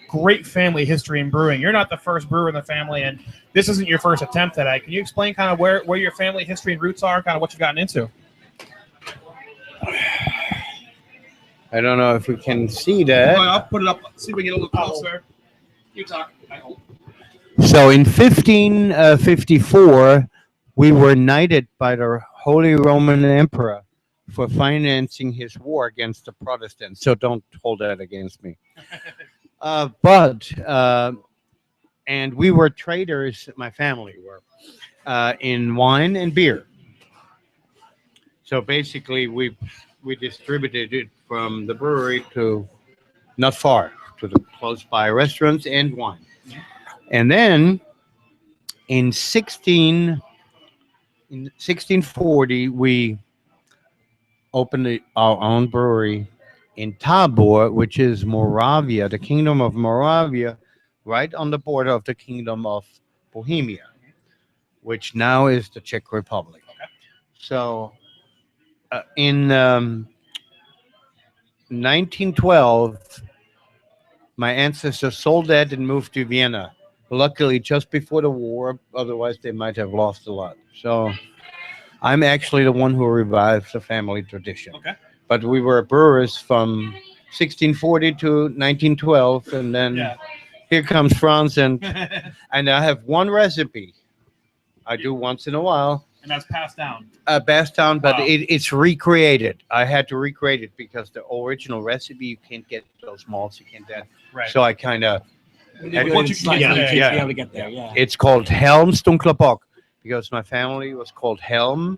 great family history in brewing. You're not the first brewer in the family, and this isn't your first attempt at it. Can you explain kind of where your family history and roots are, kind of what you've gotten into? I don't know if we can see that. I'll put it up. See if we get a little closer. You talk. I hold. So in 1554, we were knighted by the Holy Roman Emperor for financing his war against the Protestants. So don't hold that against me. And we were traders, my family were, in wine and beer. So basically, we distributed it from the brewery to not far to the close by restaurants and wine. And then in 1640, we opened our own brewery in Tabor, which is Moravia, the Kingdom of Moravia, right on the border of the Kingdom of Bohemia, which now is the Czech Republic. So in 1912, my ancestors sold that and moved to Vienna. Luckily, just before the war, otherwise they might have lost a lot. So I'm actually the one who revived the family tradition. Okay. But we were brewers from 1640 to 1912, and then here comes Franz, and I have one recipe I do once in a while. And that's passed down. Passed down, but Wow. it's recreated. I had to recreate it because the original recipe, you can't get those malts, you can't that. Right. So I kind of. Once you can get there, be able to get there. Yeah. It's called Helms Dunkler Bock because my family was called Helm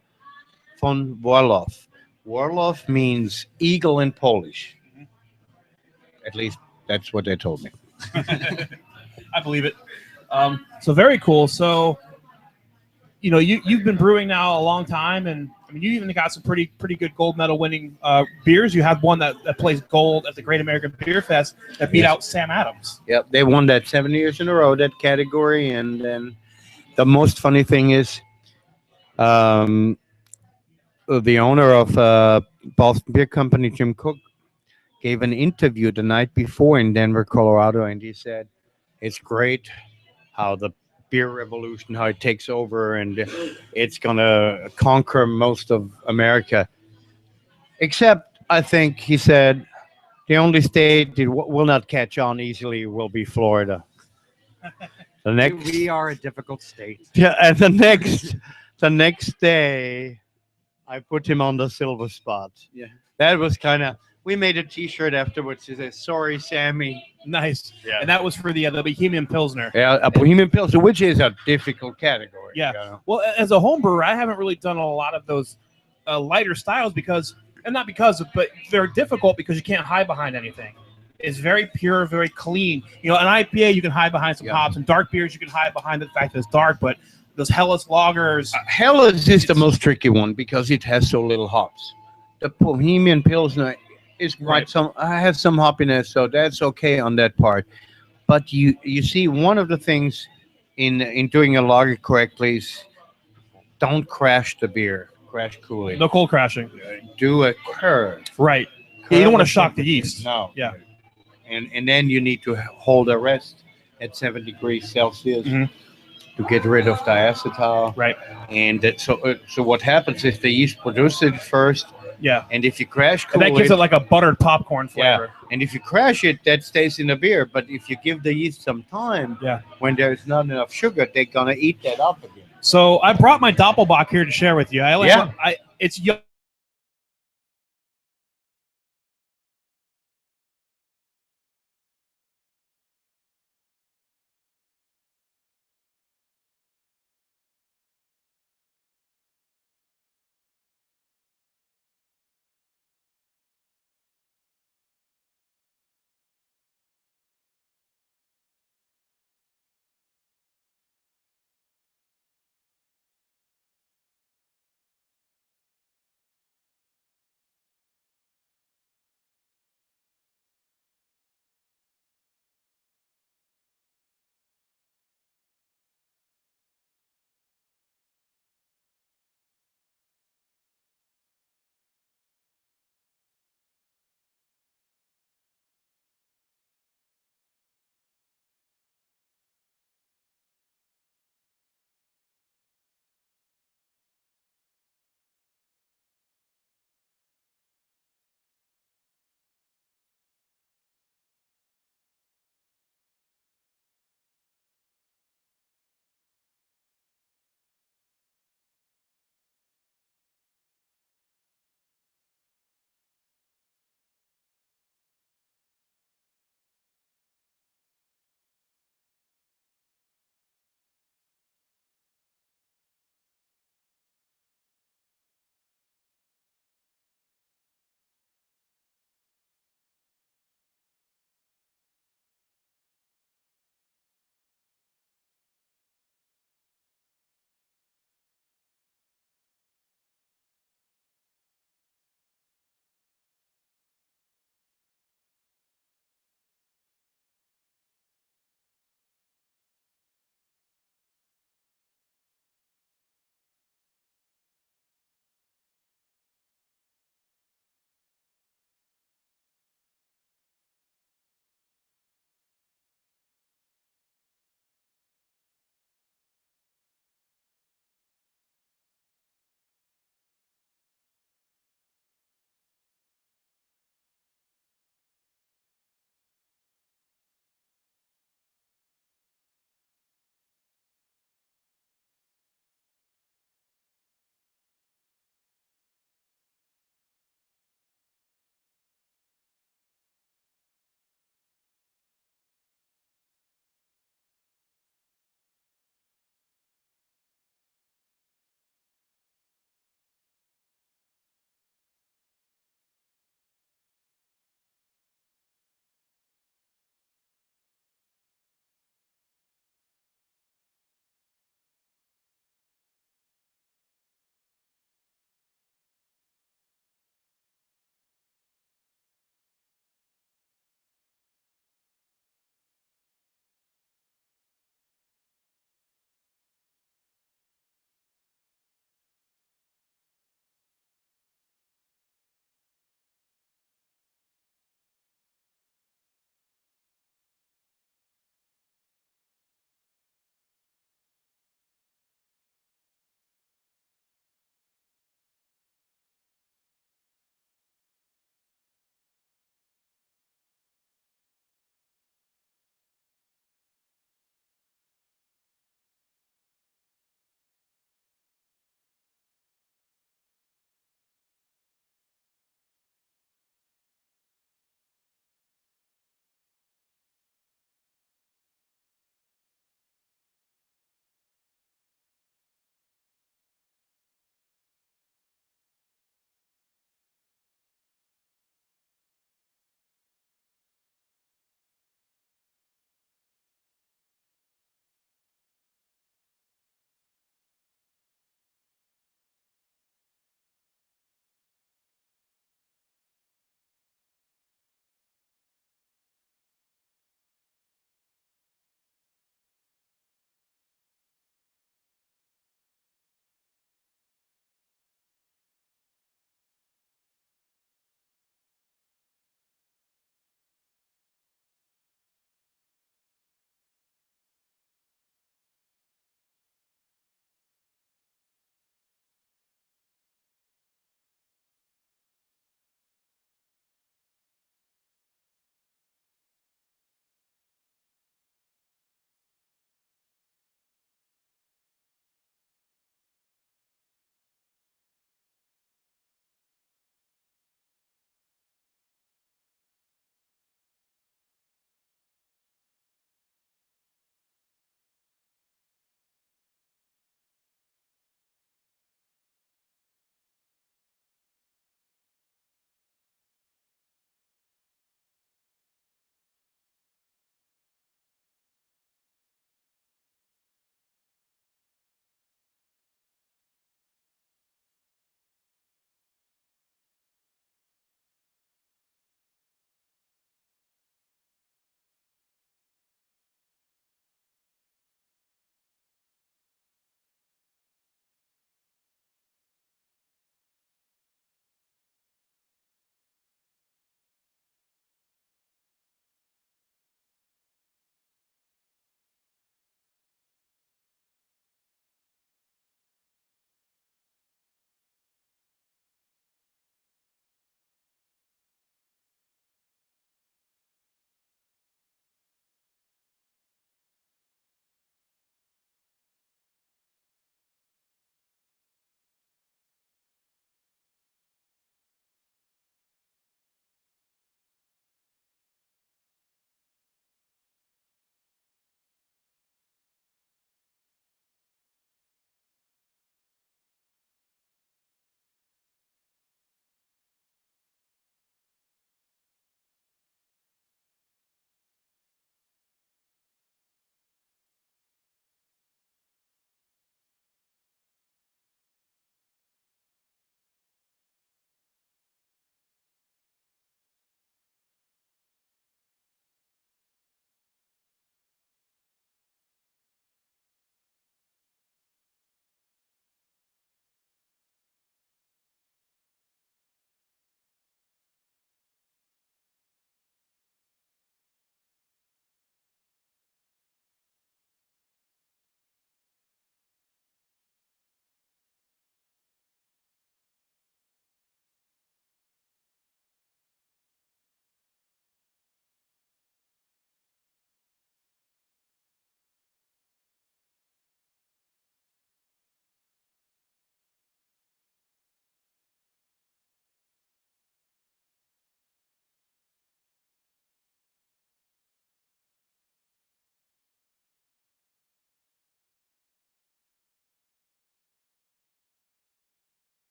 von Warloff. Warloff means eagle in Polish. At least that's what they told me. I believe it. So very cool. So, you've been brewing now a long time, and I mean, you even got some pretty good gold medal winning beers. You have one that plays gold at the Great American Beer Fest that beat out Sam Adams. Yep, they won that 7 years in a row, that category. And then the most funny thing is, the owner of Boston Beer Company, Jim Cook, gave an interview the night before in Denver, Colorado, and he said, "It's great how the beer revolution, how it takes over, and it's gonna conquer most of America. Except, I think," he said, "the only state that will not catch on easily will be Florida." We are a difficult state. Yeah, and the next day, I put him on the silver spot. Yeah. That was kind of. We made a T-shirt afterwards. It says, "Sorry, Sammy." Nice. Yeah. And that was for the Bohemian Pilsner. Yeah, a Bohemian Pilsner, which is a difficult category. Yeah. Well, as a home brewer, I haven't really done a lot of those lighter styles but they're difficult because you can't hide behind anything. It's very pure, very clean. An IPA you can hide behind some hops, and dark beers you can hide behind the fact that it's dark. But those Helles lagers, Helles is the most tricky one because it has so little hops. The Bohemian Pilsner is quite some. I have some hoppiness, so that's okay on that part. But you see, one of the things in doing a lager correctly is don't crash the beer. Crash cooling. no cold crashing. Do a curve. Right. You don't want to shock the yeast. No. Yeah. And then you need to hold a rest at 7 degrees Celsius Mhm. to get rid of diacetyl. Right. And so what happens is the yeast produces it first, Yeah. and if you crash And cool that gives it like a buttered popcorn flavor. and if you crash it, that stays in the beer. But if you give the yeast some time, when there's not enough sugar, they're gonna eat that up again. So I brought my Doppelbock here to share with you. It's young.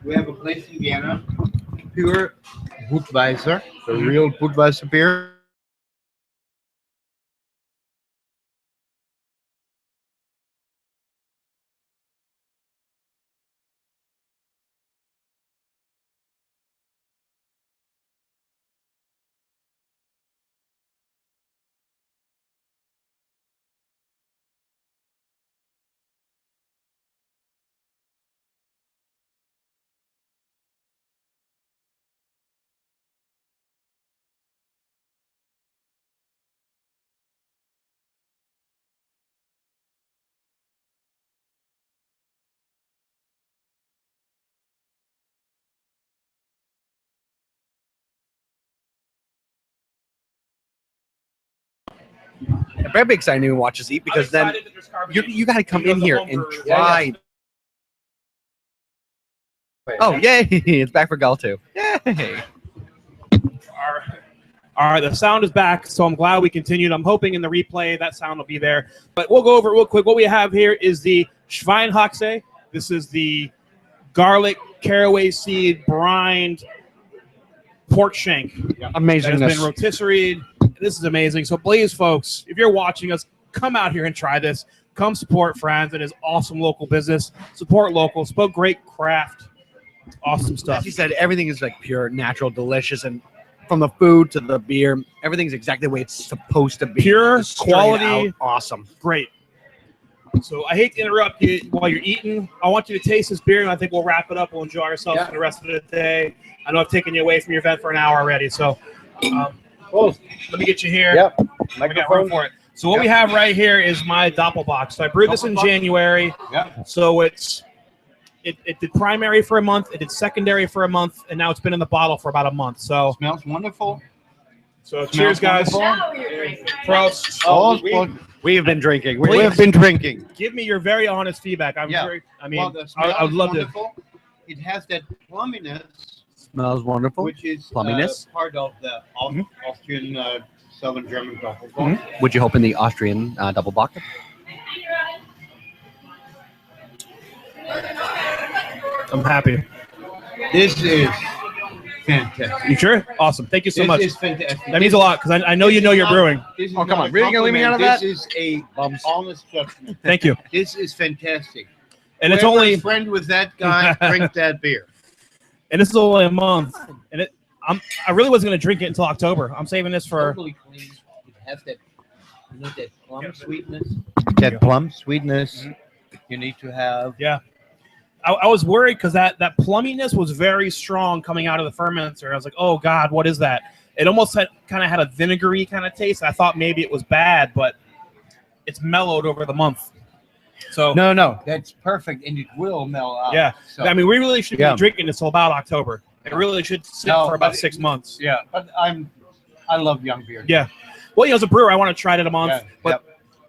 We have a place in Vienna, pure Budweiser, the real Budweiser beer. I'm very excited to watch us eat because then you got to come in here and try. Oh, yay! It's back for Gull too. Yay! All right, the sound is back, so I'm glad we continued. I'm hoping in the replay that sound will be there. But we'll go over it real quick. What we have here is the Schweinshaxe. This is the garlic, caraway seed, brined pork shank. Amazing. That has been rotisseried. This is amazing. So please, folks, if you're watching us, come out here and try this. Come support Franz and his awesome local business. Support local. Support great craft. Awesome stuff. As you said, everything is like pure, natural, delicious, and from the food to the beer, everything's exactly the way it's supposed to be. Pure Just straight quality. out awesome. Great. So I hate to interrupt you while you're eating. I want you to taste this beer, and I think we'll wrap it up. We'll enjoy ourselves for the rest of the day. I know I've taken you away from your event for an hour already, so let me get you here. Yep. I got room for it. So what we have right here is my Doppelbock. So I brewed this in January. Yep. So it did primary for a month, it did secondary for a month, and now it's been in the bottle for about a month. So Smells wonderful. So cheers, guys. Prost. Oh, we have been drinking. we have been drinking. Give me your very honest feedback. I would love wonderful. It has that plumminess, Smells wonderful. which is Plumminess. part of the Austrian Southern German Doppelbock. Would you hope in the Austrian double bock? I'm happy. This is fantastic. You sure? Awesome. Thank you so much. This is fantastic. That means a lot because I know you know you're brewing. This is Oh, come not on. a Really gonna leave me out of compliment. that? This is a honest judgment. Thank you. This is fantastic. And it's Whoever's only friend with that guy, drink that beer. and this is only a month. And I really wasn't going to drink it until October. I'm saving this for. Totally clean. It has that, that plum sweetness. That plum sweetness you need to have. Yeah. I was worried because that plumminess was very strong coming out of the fermenter. I was like, oh God, what is that? It almost kind of had a vinegary kind of taste. I thought maybe it was bad, but it's mellowed over the month. So No, that's perfect, and it will mellow out. yeah, So, I mean, we really should be drinking this till about October. It really should sit for about 6 months. yeah, but I love young beer. Yeah. Well, as a brewer, I want to try it in a month. Yeah,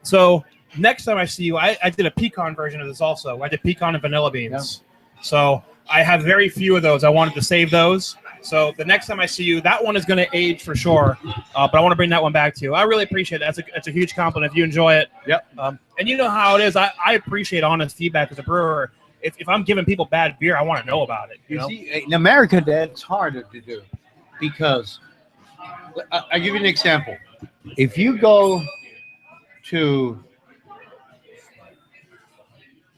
So next time I see you, I did a pecan version of this also. I did pecan and vanilla beans. So I have very few of those. I wanted to save those. So the next time I see you, that one is going to age for sure. But I want to bring that one back to you. I really appreciate it. That's a huge compliment if you enjoy it. Yep. And you know how it is. I appreciate honest feedback as a brewer. If I'm giving people bad beer, I want to know about it. You know? see, in America, that's harder to do because I'll give you an example. If you go to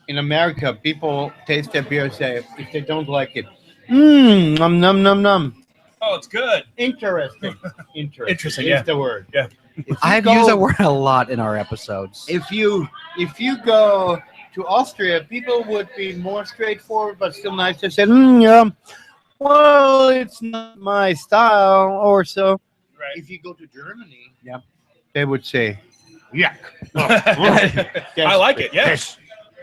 in America, people taste their beer and say if they don't like it, num num num num. Oh, it's good. Interesting. Interesting, is yeah. the word. Yeah. I've used that word a lot in our episodes. If you go to Austria, people would be more straightforward, but still nice to say, yeah, well, it's not my style, or so. Right. If you go to Germany, they would say, yuck. I like it. Yes.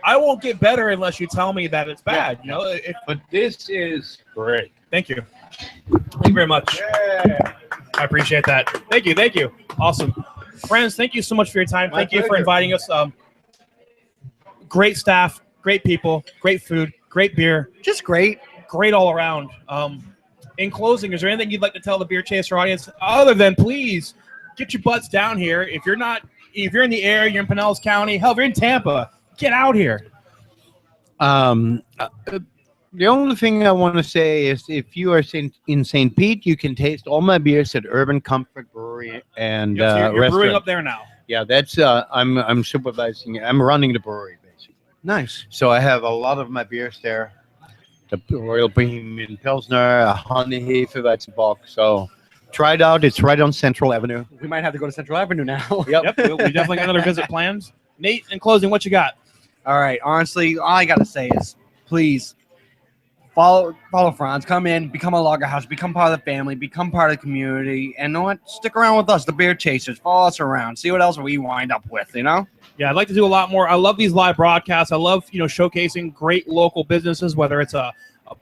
I won't get better unless you tell me that it's bad. You know. But this is great. Thank you. Thank you very much. Yeah. I appreciate that. Thank you. Awesome. Friends, thank you so much for your time. Thank you for inviting us. Great staff, great people, great food, great beer. Just great. Great all around. In closing, is there anything you'd like to tell the Beer Chaser audience other than please get your butts down here? If you're in the area, you're in Pinellas County, hell, if you're in Tampa, get out here. The only thing I want to say is if you are in St. Pete, you can taste all my beers at Urban Comfort Brewery and You're brewing restaurant. up there now. Yeah, that's I'm supervising. I'm running the brewery basically. Nice. So I have a lot of my beers there. The Royal Bohemian Pilsner, a Honey Hefeweizenbock. So try it out. It's right on Central Avenue. We might have to go to Central Avenue now. Yep. We definitely got another visit planned. Nate, in closing, what you got? All right. Honestly, all I gotta say is, please follow Franz. Come in, become a Lagerhaus, become part of the family, become part of the community, and you know what? Stick around with us, the Beer Chasers. Follow us around. See what else we wind up with. You know? Yeah, I'd like to do a lot more. I love these live broadcasts. I love showcasing great local businesses, whether it's a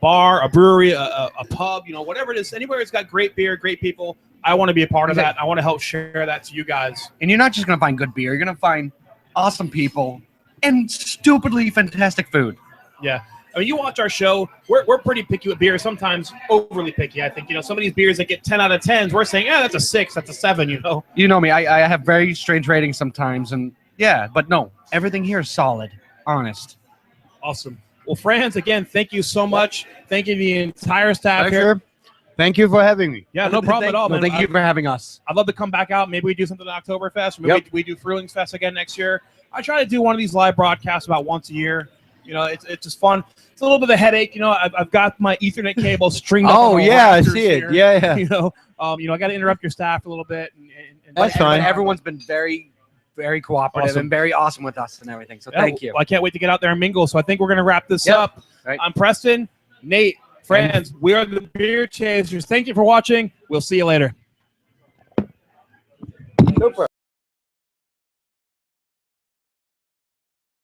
bar, a brewery, a pub, whatever it is. Anywhere it's got great beer, great people. I want to be a part of that. I want to help share that to you guys. And you're not just gonna find good beer. You're gonna find awesome people and stupidly fantastic food. Yeah. I mean, you watch our show, we're pretty picky with beer, sometimes overly picky. I think, some of these beers that get 10 out of 10s, we're saying, that's a 6, that's a 7, You know me, I have very strange ratings sometimes, and yeah, but no, everything here is solid, honest. Awesome. Well, Franz, again, thank you so much. Thank you to the entire staff here. Thank you for having me. Yeah, no problem at all, man. Thank you for having us. I'd love to come back out. Maybe we do something at Oktoberfest. Maybe we do Frühlingsfest again next year. I try to do one of these live broadcasts about once a year. It's just fun. It's a little bit of a headache. I've got my Ethernet cable stringed up. Oh, yeah, I see it. Here. Yeah. I got to interrupt your staff a little bit. And That's fine. Everyone's been very, very cooperative and very awesome with us and everything. So thank you. Well, I can't wait to get out there and mingle. So I think we're going to wrap this up. Right. I'm Preston, Nate, Franz. We are the Beer Chasers. Thank you for watching. We'll see you later. Super.